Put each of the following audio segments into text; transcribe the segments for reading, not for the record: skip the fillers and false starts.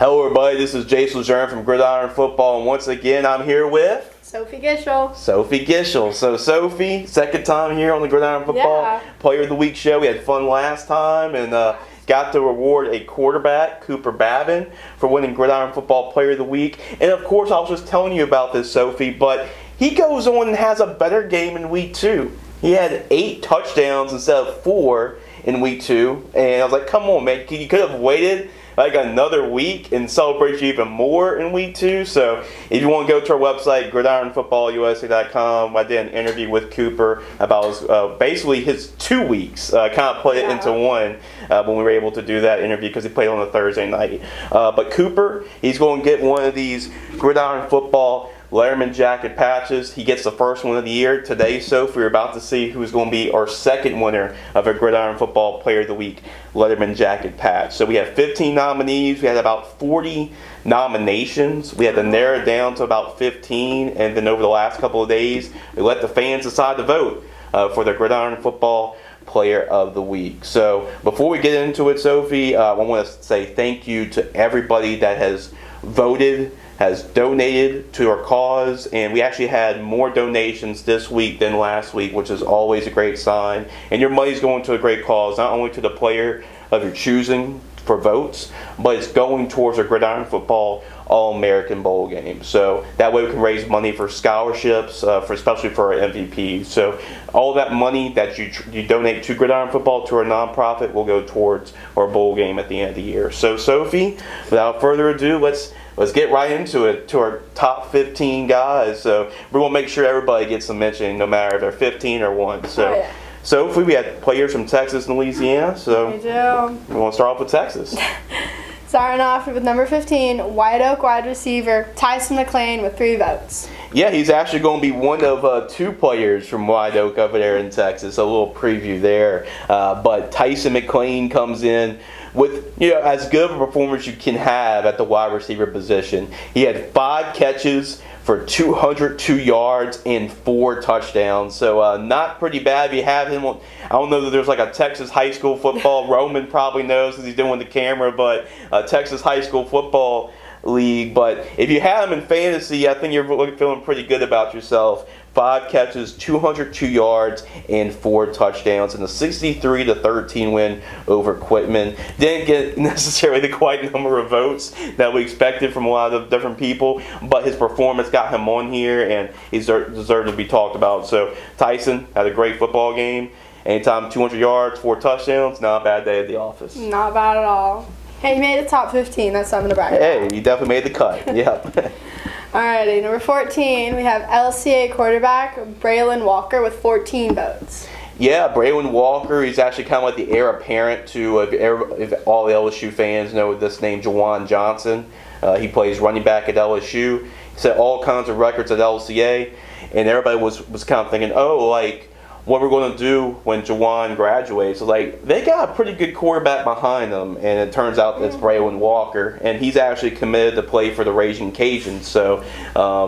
Hello everybody, this is Jason Lejeune from Gridiron Football, and once again I'm here with Sophie Gishel. Sophie Gishel. So Sophie, second time here on the Gridiron Football Player of the Week show. We had fun last time and got to reward a quarterback, Cooper Babin, for winning Gridiron Football Player of the Week. And of course I was just telling you about this, Sophie, but he goes on and has a better game in week 2. He had 8 touchdowns instead of 4 in week 2, and I was like, come on man, you could have waited like another week and celebrate you even more in week 2. So if you want to go to our website, gridironfootballusa.com, I did an interview with Cooper about his, basically his 2 weeks, kind of put it into one when we were able to do that interview because he played on a Thursday night. But Cooper, he's going to get one of these Gridiron Football Letterman jacket patches. He gets the first one of the year. Today, Sophie, we're about to see who's going to be our second winner of a Gridiron Football Player of the Week Letterman jacket patch. So we have 15 nominees. We had about 40 nominations. We had to narrow it down to about 15, and then over the last couple of days, we let the fans decide to vote for the Gridiron Football Player of the Week. So before we get into it, Sophie, I want to say thank you to everybody that has voted, has donated to our cause, and we actually had more donations this week than last week, which is always a great sign. And your money's going to a great cause, not only to the player of your choosing for votes, but it's going towards a Gridiron Football All-American Bowl game. So that way we can raise money for scholarships, especially for our MVP. So all that money that you donate to Gridiron Football, to our nonprofit, will go towards our bowl game at the end of the year. So Sophie, without further ado, let's get right into it, to our top 15 guys. So we're going to make sure everybody gets a mention, no matter if they're 15 or 1. So, Sophie, we had players from Texas and Louisiana. So we do. We want to start off with Texas. Starting off with number 15, White Oak wide receiver Tyson McClain with 3 votes. Yeah, he's actually going to be one of 2 players from White Oak over there in Texas. A little preview there. But Tyson McClain comes in with, as good of a performance you can have at the wide receiver position. He had 5 catches for 202 yards and 4 touchdowns. So not pretty bad. If you have him on, I don't know that there's like a Texas high school football. Roman probably knows because he's doing the camera, but Texas high school football league. But if you have him in fantasy, I think you're feeling pretty good about yourself. 5 catches, 202 yards, and 4 touchdowns, and a 63-13 win over Quitman. Didn't get necessarily the quite number of votes that we expected from a lot of different people, but his performance got him on here, and he deserved to be talked about. So Tyson had a great football game. Anytime 200 yards, 4 touchdowns, not a bad day at the office. Not bad at all. Hey, you made the top 15. That's something to brag about. Hey, you definitely made the cut. Yep. Alrighty, number 14, we have LCA quarterback Braylon Walker with 14 votes. Yeah, Braylon Walker, he's actually kind of like the heir apparent to, if all the LSU fans know this name, Juwan Johnson. He plays running back at LSU. He set all kinds of records at LCA, and everybody was kind of thinking, what we're going to do when Juwan graduates. Like, they got a pretty good quarterback behind them, and it turns out it's Braylon Walker, and he's actually committed to play for the Raging Cajuns. So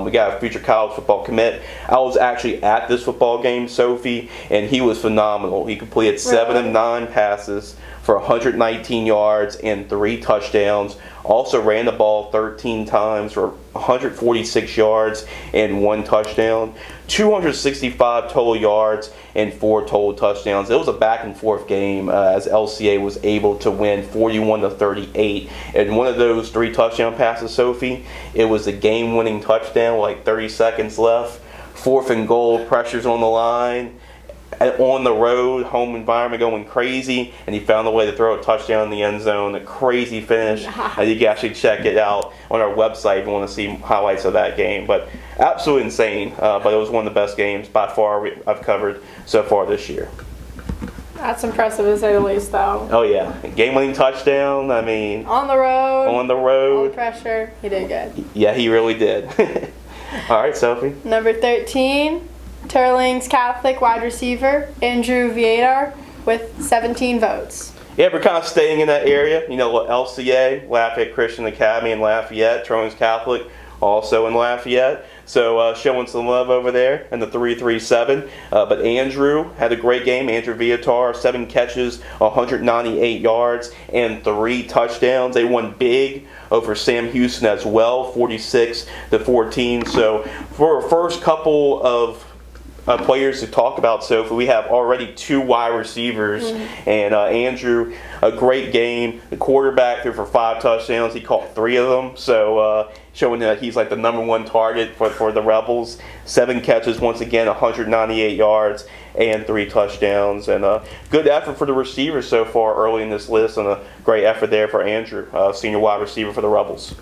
we got a future college football commit. I was actually at this football game, Sophie, and he was phenomenal. He completed 7 of 9 passes for 119 yards and 3 touchdowns. Also ran the ball 13 times for 146 yards and 1 touchdown. 265 total yards and 4 total touchdowns. It was a back and forth game as LCA was able to win 41-38. And one of those 3 touchdown passes, Sophie, it was a game-winning touchdown, like 30 seconds left. 4th and goal, pressures on the line. On the road, home environment going crazy, and he found a way to throw a touchdown in the end zone. A crazy finish. And you can actually check it out on our website if you want to see highlights of that game. But absolutely insane. But it was one of the best games by far I've covered so far this year. That's impressive to say the least, though. Oh yeah, game-winning touchdown. I mean, on the road. On the road. All the pressure. He did good. Yeah, he really did. All right, Sophie. Number 13. Turling's Catholic wide receiver, Andrew Viadar, with 17 votes. Yeah, we're kind of staying in that area. LCA, Lafayette Christian Academy in Lafayette, Turling's Catholic, also in Lafayette. So showing some love over there in the 3-3-7. But Andrew had a great game. Andrew Viatar, 7 catches, 198 yards, and 3 touchdowns. They won big over Sam Houston as well, 46-14. So for our first couple of players to talk about, Sophie, we have already 2 wide receivers, and Andrew, a great game. The quarterback threw for 5 touchdowns. He caught 3 of them, so showing that he's like the #1 target for the Rebels. 7 catches, once again, 198 yards and 3 touchdowns, and good effort for the receivers so far early in this list, and a great effort there for Andrew, senior wide receiver for the Rebels.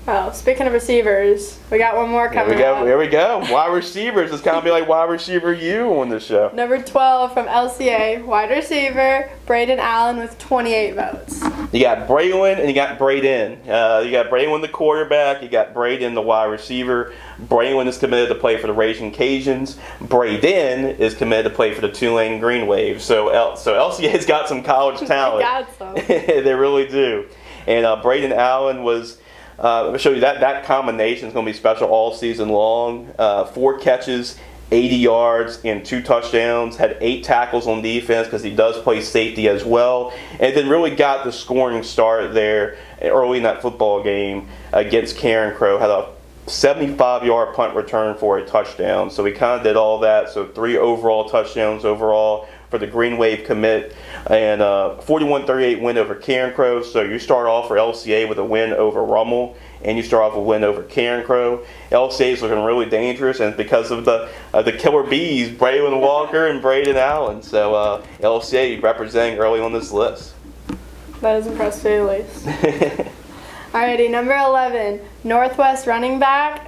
Well, speaking of receivers, we got one more coming up. There we go. Wide receivers. It's kind of be like wide receiver you on the show. Number 12 from LCA, wide receiver, Braden Allen with 28 votes. You got Braylon and you got Braden. You got Braylon the quarterback. You got Braden the wide receiver. Braylon is committed to play for the Raging Cajuns. Braden is committed to play for the Tulane Green Wave. So LCA's got some college talent. They got some. They really do. And Braden Allen was... let me show you that combination is going to be special all season long. 4 catches, 80 yards, and 2 touchdowns. Had 8 tackles on defense because he does play safety as well. And then really got the scoring start there early in that football game against Karen Crow. Had a 75-yard punt return for a touchdown. So he kind of did all that. So 3 overall touchdowns overall for the Green Wave commit, and 41-38 win over Karen Crow. So you start off for LCA with a win over Rummel, and you start off with a win over Karen Crow. LCA is looking really dangerous, and because of the killer bees, Braylon Walker and Braden Allen. So LCA representing early on this list. That is impressive, at least. Alrighty, number 11, Northwest running back,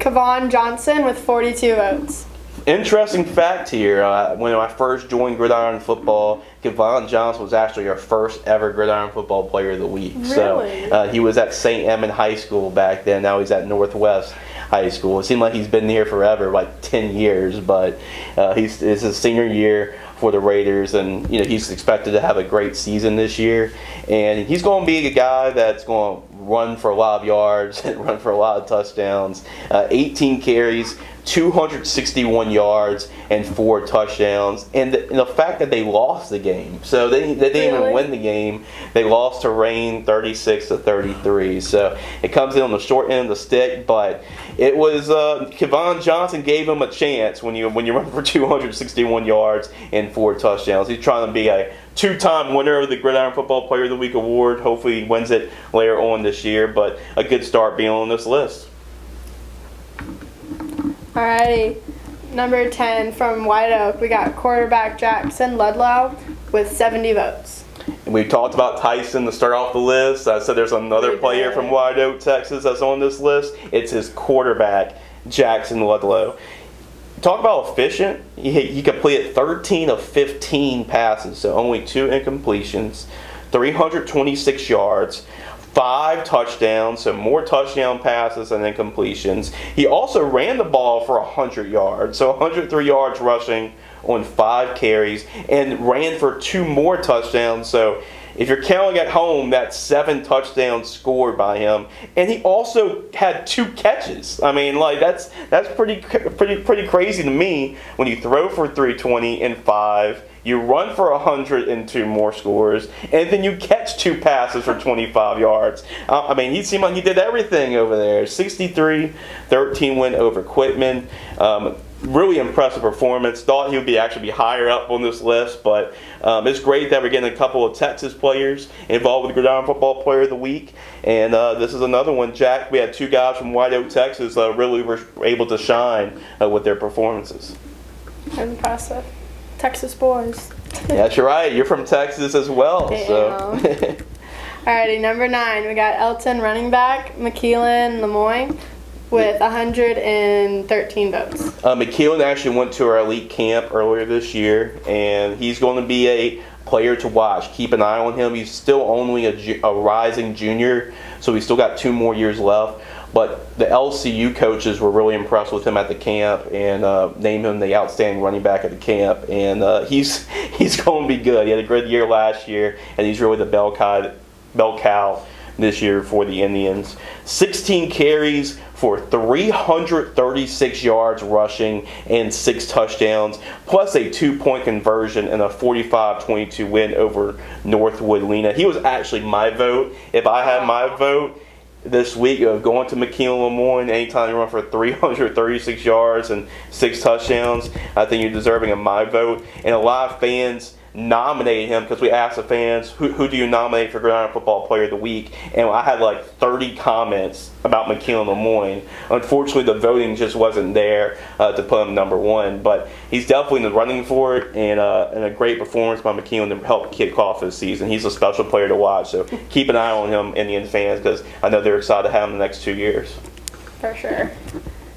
Kevon Johnson with 42 votes. Interesting fact here, when I first joined Gridiron Football, Kevon Johnson was actually our first ever Gridiron Football Player of the Week. Really? So he was at St. Edmund High School back then. Now he's at Northwest High School. It seemed like he's been here forever, like 10 years, but it's his senior year for the Raiders, and he's expected to have a great season this year. And he's going to be a guy that's going to run for a lot of yards and run for a lot of touchdowns. 18 carries, 261 yards, and 4 touchdowns. And the fact that they lost the game, so they didn't even win the game. They lost to Rain 36-33. So it comes in on the short end of the stick, but it was Kevon Johnson gave him a chance when you run for 261 yards and 4 touchdowns. He's trying to be a 2-time winner of the Gridiron Football Player of the Week award. Hopefully he wins it later on this year, but a good start being on this list. Alrighty, number 10 from White Oak, we got quarterback Jackson Ludlow with 70 votes. And we talked about Tyson to start off the list. I said there's another player from White Oak, Texas that's on this list. It's his quarterback, Jackson Ludlow. Talk about efficient. He completed 13 of 15 passes, so only 2 incompletions, 326 yards, 5 touchdowns, so more touchdown passes than incompletions. He also ran the ball for 100 yards, so 103 yards rushing on 5 carries, and ran for 2 more touchdowns. So if you're counting at home, that's 7 touchdowns scored by him, and he also had 2 catches. I mean, like that's pretty crazy to me. When you throw for 320 and 5, you run for 102 more scores, and then you catch 2 passes for 25 yards. I mean, he seemed like he did everything over there. 63-13 win over Quitman. Really impressive performance. Thought he would actually be higher up on this list, but it's great that we're getting a couple of Texas players involved with the Gridiron Football Player of the Week. And this is another one. Jack, we had 2 guys from White Oak, Texas, really were able to shine with their performances. Impressive. Texas boys. That's right. You're from Texas as well. So. Alrighty, number 9, we got Elton running back, McKeelan Lemoyne with 113 votes. McKeelan actually went to our elite camp earlier this year, and he's going to be a player to watch. Keep an eye on him. He's still only a rising junior, so he's still got 2 more years left. But the LCU coaches were really impressed with him at the camp and named him the outstanding running back at the camp. And he's going to be good. He had a good year last year, and he's really the bell cow this year for the Indians. 16 carries for 336 yards rushing and 6 touchdowns, plus a 2-point conversion and a 45-22 win over Northwood Lena. He was actually my vote. If I had my vote this week of going to McKean Lemoyne, anytime you run for 336 yards and 6 touchdowns, I think you're deserving of my vote. And a lot of fans nominated him because we asked the fans, who do you nominate for Gridiron Football Player of the Week? And I had like 30 comments about McKean Lemoyne. Unfortunately, the voting just wasn't there to put him number 1, but he's definitely in the running for it, and a great performance by McKean to help kick off this season. He's a special player to watch, so keep an eye on him, Indian fans, because I know they're excited to have him the next 2 years. For sure.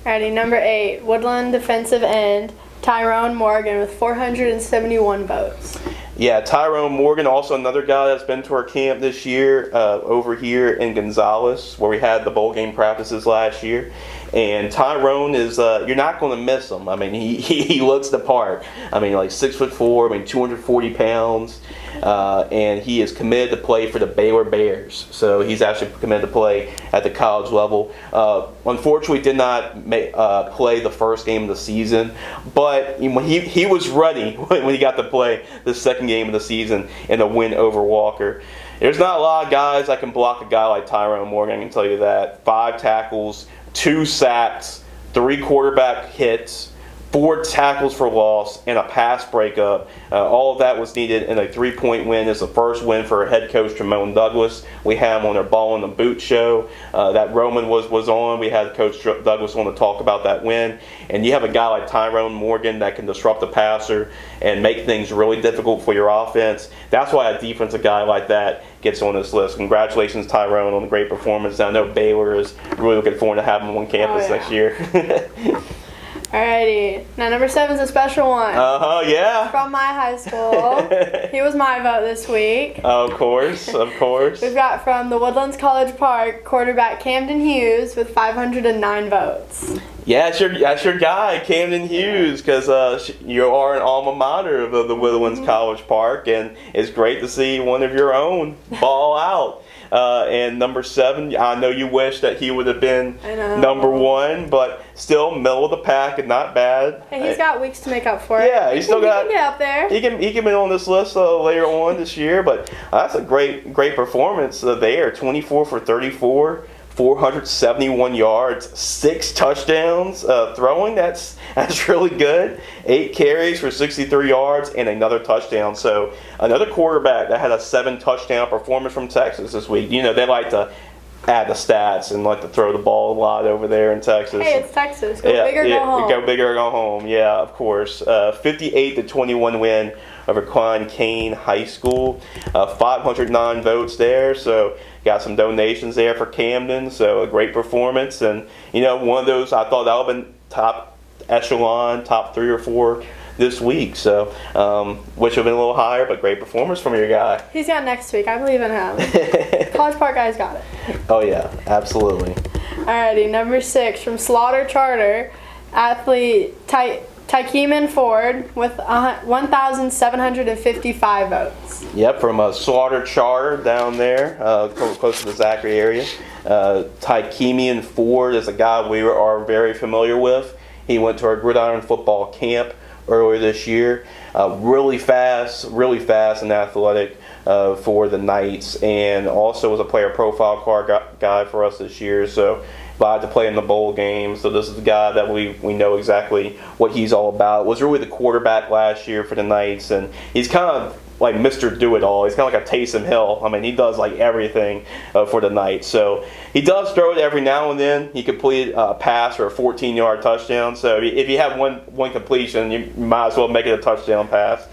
Alrighty, number 8, Woodland defensive end Tyrone Morgan with 471 votes. Yeah, Tyrone Morgan, also another guy that's been to our camp this year over here in Gonzales, where we had the bowl game practices last year. And Tyrone is, you're not going to miss him. I mean, he looks the part. I mean, like 6'4", 240 pounds. And he is committed to play for the Baylor Bears. So he's actually committed to play at the college level. Unfortunately, did not play the first game of the season. But when he was ready when he got to play the second game of the season in a win over Walker. There's not a lot of guys that can block a guy like Tyrone Morgan, I can tell you that. 5 tackles, 2 sacks, 3 quarterback hits, 4 tackles for loss, and a pass breakup. All of that was needed in a 3-point win. It's the first win for head coach Tremone Douglas. We had him on our Ball in the Boot show that Roman was on. We had Coach Douglas on to talk about that win. And you have a guy like Tyrone Morgan that can disrupt the passer and make things really difficult for your offense. That's why a defensive guy like that gets on this list. Congratulations, Tyrone, on a great performance. I know Baylor is really looking forward to having him on campus next year. Alrighty. Now, number 7 is a special one. Yeah. From my high school. He was my vote this week. Of course. We've got from the Woodlands College Park, quarterback Camden Hughes with 509 votes. Yeah, that's your guy, Camden Hughes, because you are an alma mater of the Woodlands College Park, and it's great to see one of your own ball out. And number 7, I know you wish that he would have been number 1, but still middle of the pack and not bad. Hey, he's got weeks to make up for it. Yeah, he can get up there. He can be on this list later on this year, but that's a great performance there. 24 for 34. 471 yards, 6 touchdowns throwing. That's really good. 8 carries for 63 yards and another touchdown. So another quarterback that had a 7-touchdown performance from Texas this week. You know, they like to add the stats and like to throw the ball a lot over there in Texas. Hey, it's Texas. Go big or go home. Go big or go home. Yeah, of course. 58-21 win over Klein Kane High School. 509 votes there. So got some donations there for Camden. So a great performance. And, you know, one of those, I thought that would have been top echelon, top 3 or 4 this week. So, which would have been a little higher, but great performance from your guy. He's got next week. I believe in him. College Park guy's got it. Oh, yeah. Absolutely. Alrighty, number 6 from Slaughter Charter, athlete Tykeeman Ford with 1,755 votes. Yep, from Slaughter Charter down there, close to the Zachary area. Tykeeman Ford is a guy we are very familiar with. He went to our Gridiron football camp earlier this year. Really fast and athletic for the Knights, and also was a player profile card guy for us this year. So glad to play in the bowl game. So this is a guy that we know exactly what he's all about. Was really the quarterback last year for the Knights, and he's kind of like Mr. Do-It-All. He's kind of like a Taysom Hill. I mean, he does like everything for the Knights. So he does throw it every now and then. He completed a pass for a 14-yard touchdown. So if you have one completion, you might as well make it a touchdown pass.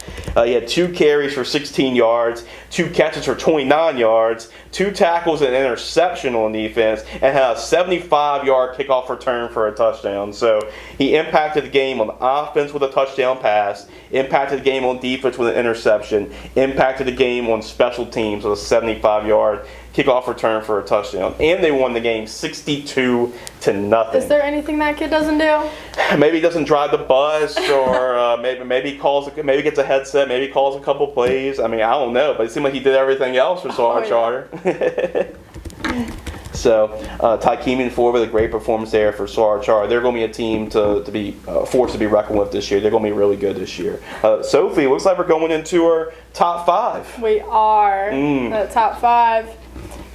He had 2 carries for 16 yards, 2 catches for 29 yards, 2 tackles and an interception on defense, and had a 75-yard kickoff return for a touchdown. So he impacted the game on offense with a touchdown pass, impacted the game on defense with an interception, impacted the game on special teams with a 75-yard kickoff return for a touchdown. And they won the game 62-0. Is there anything that kid doesn't do? Maybe he doesn't drive the bus, or maybe gets a headset, maybe calls a couple plays. I mean, I don't know, but it seemed like he did everything else for Slaughter Charter. So, Tykemian forward with a great performance there for Sarachar. They're going to be a team to be forced to be reckoned with this year. They're going to be really good this year. Sophie, looks like we're going into our top 5. We are. The top 5.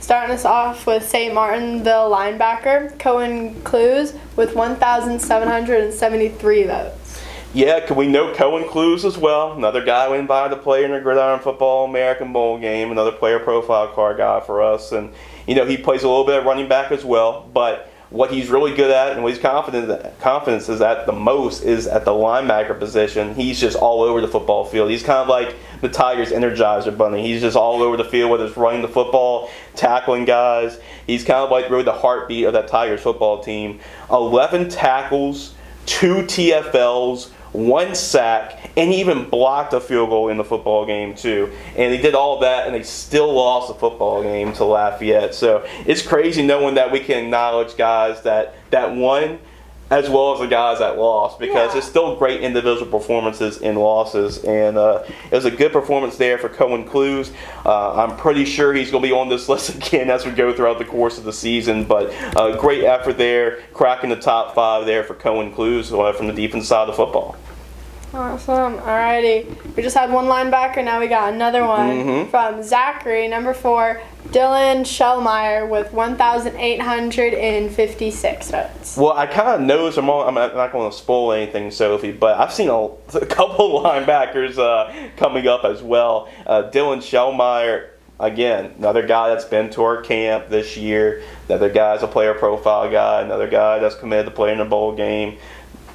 Starting us off with St. Martinville linebacker Cohen Clues with 1,773 votes. Yeah, we know Cohen Clues as well. Another guy we invited to play in the Gridiron Football American Bowl game. Another player profile card guy for us. And, he plays a little bit of running back as well. But what he's really good at and what he's confidence is at the most is at the linebacker position. He's just all over the football field. He's kind of like the Tigers Energizer Bunny. He's just all over the field, whether it's running the football, tackling guys. He's kind of like really the heartbeat of that Tigers football team. 11 tackles, 2 TFLs, 1 sack, and he even blocked a field goal in the football game too. And he did all that, and they still lost the football game to Lafayette. So it's crazy knowing that we can acknowledge guys that won as well as the guys that lost, because it's still great individual performances in losses. And it was a good performance there for Cohen Clues. I'm pretty sure he's going to be on this list again as we go throughout the course of the season. But great effort there, cracking the top 5 there for Cohen Clues from the defense side of the football. Awesome. Alrighty. We just had one linebacker. Now we got another one from Zachary, number 4, Dylan Shellmeyer with 1,856 votes. Well, I kind of know some more. I'm not going to spoil anything, Sophie, but I've seen a couple linebackers coming up as well. Dylan Shellmeyer, again, another guy that's been to our camp this year. Another guy's a player profile guy. Another guy that's committed to play in a bowl game.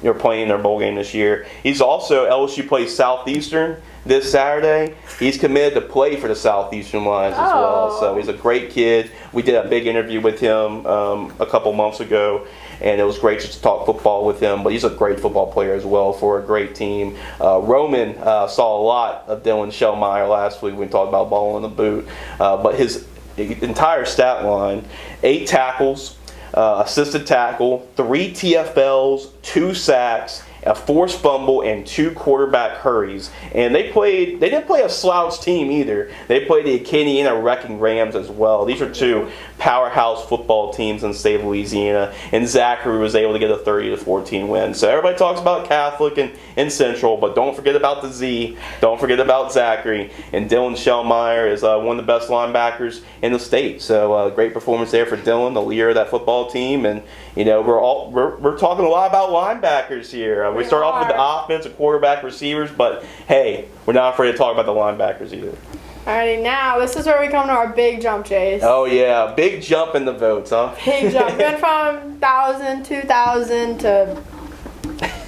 You're playing their bowl game this year. He's also, LSU plays Southeastern this Saturday. He's committed to play for the Southeastern Lions as well. So he's a great kid. We did a big interview with him a couple months ago, and it was great just to talk football with him. But he's a great football player as well for a great team. Roman saw a lot of Dylan Shellmeyer last week when we talked about ball in the boot. But his entire stat line, 8 tackles, assisted tackle, 3 TFLs, 2 sacks, a forced fumble, and 2 quarterback hurries. And they didn't play a slouch team either. They played the Acadiana Wrecking Rams as well. These are 2 powerhouse football teams in the state of Louisiana. And Zachary was able to get a 30-14 win. So everybody talks about Catholic and Central, but don't forget about the Z. Don't forget about Zachary. And Dylan Shellmeyer is one of the best linebackers in the state. So great performance there for Dylan, the leader of that football team. And we're talking a lot about linebackers here. We start off with the offense, the quarterback, receivers, but hey, we're not afraid to talk about the linebackers either. Alrighty, now this is where we come to our big jump, Chase. Oh yeah, big jump in the votes, huh? Big jump. Went from 1,000, 2,000 to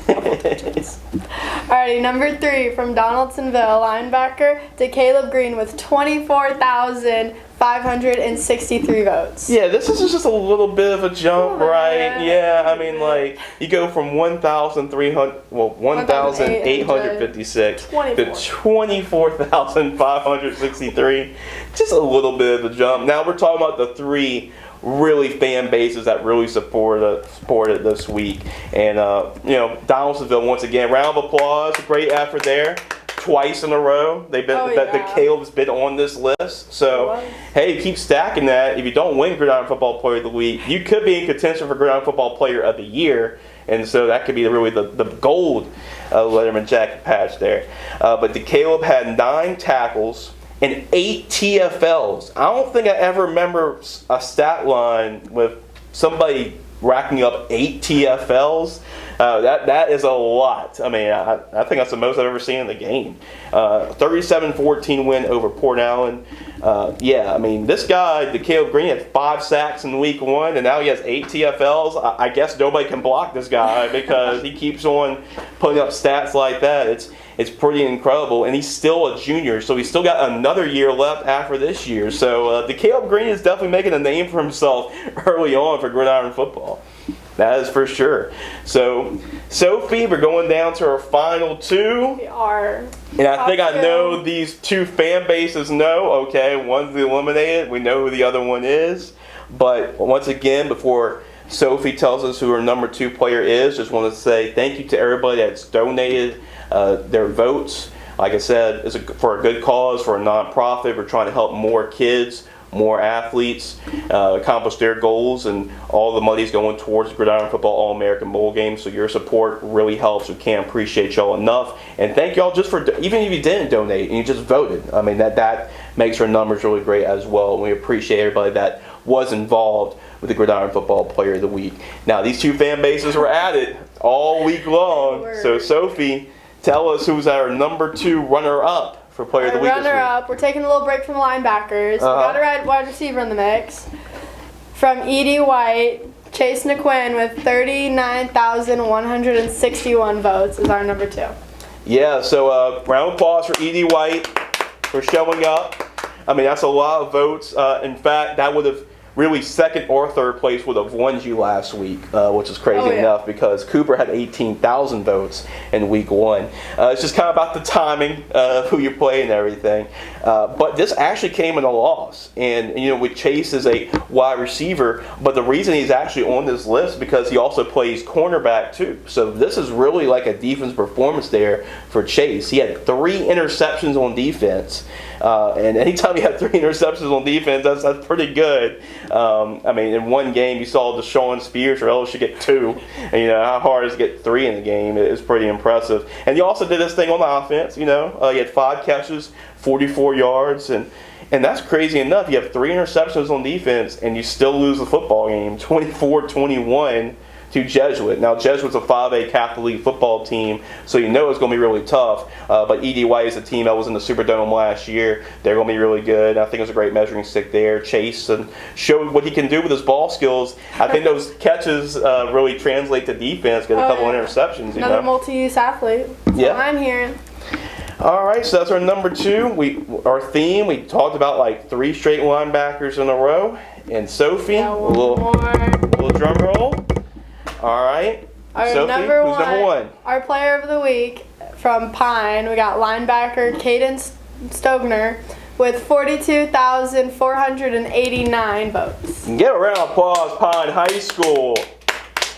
double digits. Alrighty, number 3 from Donaldsonville linebacker to Caleb Green with 24,563 votes. Yeah, this is just a little bit of a jump, right? Yeah, I mean, like, you go from 1,856 to 24,563. Just a little bit of a jump. Now we're talking about the 3 really fan bases that really supported this week. And, Donaldsonville, once again, round of applause, great effort there. Twice in a row, the Caleb's been on this list. So, hey, keep stacking that. If you don't win Gridiron Football Player of the Week, you could be in contention for Gridiron Football Player of the Year. And so that could be really the gold Letterman jacket patch there. But Caleb had 9 tackles and 8 TFLs. I don't think I ever remember a stat line with somebody racking up 8 TFLs. That is a lot. I mean, I think that's the most I've ever seen in the game. 37-14 win over Port Allen. I mean, this guy, Caleb Green, had 5 sacks in week 1, and now he has 8 TFLs. I guess nobody can block this guy because he keeps on putting up stats like that. It's pretty incredible, and he's still a junior, so he's still got another year left after this year. So Caleb Green is definitely making a name for himself early on for Gridiron football. That is for sure. So, Sophie, we're going down to our final 2. We are. And I think I know these 2 fan bases know. Okay, one's the eliminated. We know who the other one is. But once again, before Sophie tells us who her number 2 player is, just want to say thank you to everybody that's donated their votes. Like I said, it's for a good cause, for a nonprofit. We're trying to help more kids more athletes accomplish their goals, and all the money's going towards the Gridiron Football All-American Bowl game. So your support really helps. We can't appreciate y'all enough. And thank y'all just for, even if you didn't donate and you just voted, I mean, that makes our numbers really great as well. And we appreciate everybody that was involved with the Gridiron Football Player of the Week. Now, these two fan bases were added all week long. So, Sophie, tell us who's our number 2 runner-up for Player of the Week this week. Runner-up, we're taking a little break from the linebackers. We got a wide receiver in the mix. From E.D. White, Chase Naquin with 39,161 votes is our number 2. Yeah, so round of applause for E.D. White for showing up. I mean, that's a lot of votes. In fact, that would have really second or third place would have won you last week, which is crazy enough because Cooper had 18,000 votes in week 1. It's just kind of about the timing of who you play and everything. But this actually came in a loss. And, you know, with Chase as a wide receiver, but the reason he's actually on this list because he also plays cornerback too. So this is really like a defense performance there for Chase. He had 3 interceptions on defense. And anytime you have 3 interceptions on defense, that's pretty good. I mean, in one game, you saw Deshaun Spears or else you get 2. And, you know, how hard is to get 3 in the game? It's pretty impressive. And you also did this thing on the offense, you know. You had 5 catches, 44 yards. And that's crazy enough. You have 3 interceptions on defense, and you still lose the football game, 24-21 to Jesuit. Now, Jesuit's a 5A Catholic League football team, so you know it's going to be really tough. But E.D. White is a team that was in the Superdome last year. They're going to be really good. I think it was a great measuring stick there. Chase and showed what he can do with his ball skills. I think those catches really translate to defense, get a couple interceptions. Another multi-use athlete. That's what I'm hearing. All right, so that's our number 2. Our theme, we talked about like 3 straight linebackers in a row. And Sophie, a little drum roll. All right. Our Sophie, number who's number 1? Our player of the week from Pine, we got linebacker Caden Stogner with 42,489 votes. Give a round of applause, Pine High School.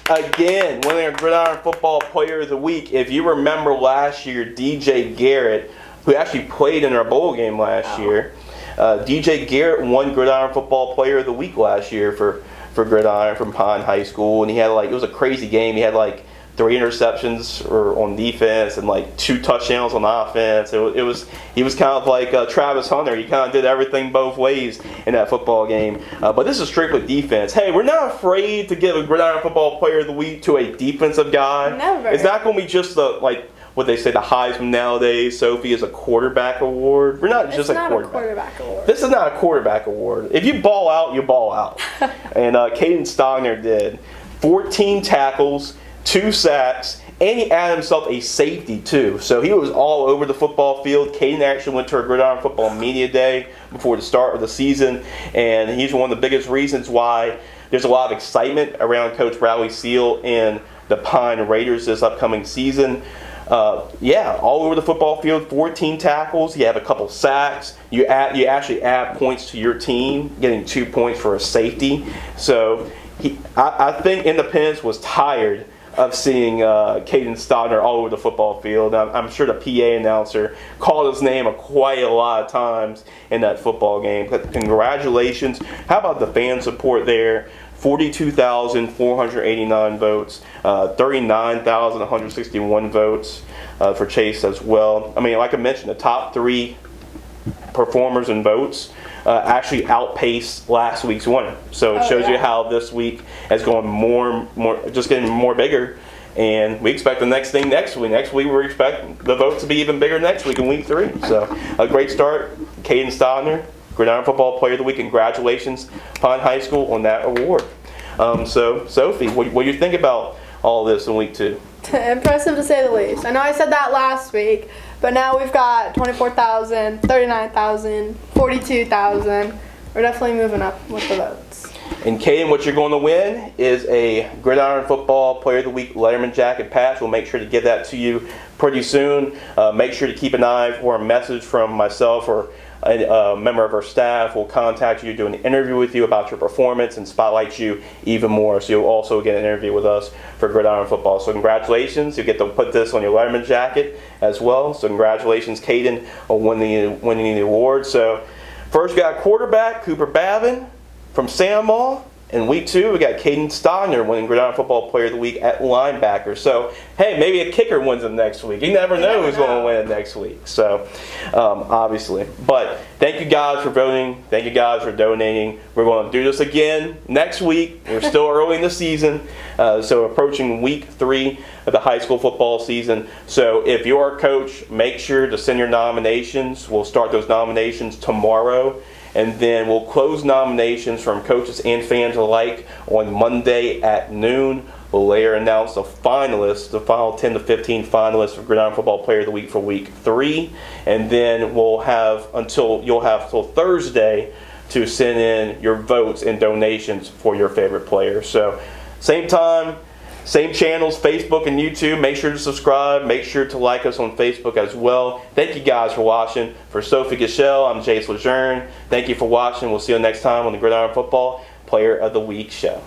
Again, winning our Gridiron Football Player of the Week. If you remember last year, DJ Garrett, who actually played in our bowl game last year, DJ Garrett won Gridiron Football Player of the Week last year for Gridiron from Pine High School, and he had it was a crazy game. He had 3 interceptions on defense and 2 touchdowns on offense. He was kind of like Travis Hunter. He kind of did everything both ways in that football game. But this is strictly defense. Hey, we're not afraid to give a Gridiron Football Player of the Week to a defensive guy. Never. It's not going to be just what they say the Heisman nowadays. Sophie is a quarterback award. We're not just a quarterback award. This is not a quarterback award. If you ball out, you ball out. And Caden Stogner did 14 tackles, 2 sacks, and he added himself a safety too. So he was all over the football field. Caden actually went to our Gridiron Football Media Day before the start of the season, and he's one of the biggest reasons why there's a lot of excitement around Coach Bradley Seal and the Pine Raiders this upcoming season. All over the football field, 14 tackles. You have a couple sacks. You actually add points to your team, getting 2 points for a safety. So I think Independence was tired of seeing Caden Stogner all over the football field. I'm sure the PA announcer called his name quite a lot of times in that football game. But congratulations. How about the fan support there? 42,489 votes, 39,161 votes for Chase as well. I mean, like I mentioned, the top 3 performers and votes actually outpaced last week's winner. So it shows you how this week is going more, just getting more bigger. And we expect the next thing next week. Next week, we're expecting the votes to be even bigger next week in week 3. So a great start. Caden Stogner, Gridiron Football Player of the Week. Congratulations, Pine High School, on that award. So, Sophie, what do you think about all this in week 2? Impressive to say the least. I know I said that last week, but now we've got 24,000, 39,000, 42,000. We're definitely moving up with the votes. And Caden, what you're going to win is a Gridiron Football Player of the Week Letterman jacket patch. We'll make sure to give that to you pretty soon. Make sure to keep an eye for a message from myself or a member of our staff will contact you, do an interview with you about your performance, and spotlight you even more. So you'll also get an interview with us for Gridiron Football. So congratulations. You get to put this on your Letterman jacket as well. So congratulations, Caden, on winning the award. So First, we got quarterback Cooper Babin from Sandmall. In week 2, we got Caden Steiner winning Gridiron Football Player of the Week at linebacker. So, hey, maybe a kicker wins it next week. You never know who's going to win it next week. So, obviously. But thank you guys for voting. Thank you guys for donating. We're going to do this again next week. We're still early in the season. So, approaching week 3 of the high school football season. So, if you're a coach, make sure to send your nominations. We'll start those nominations tomorrow. And then we'll close nominations from coaches and fans alike on Monday at noon. We'll later announce the finalists, the final 10 to 15 finalists for Gridiron Football Player of the Week for week 3. And then you'll have till Thursday to send in your votes and donations for your favorite player. So, same time, same channels, Facebook and YouTube. Make sure to subscribe. Make sure to like us on Facebook as well. Thank you guys for watching. For Sophie Gachelle, I'm Jace Lejeune. Thank you for watching. We'll see you next time on the Gridiron Football Player of the Week show.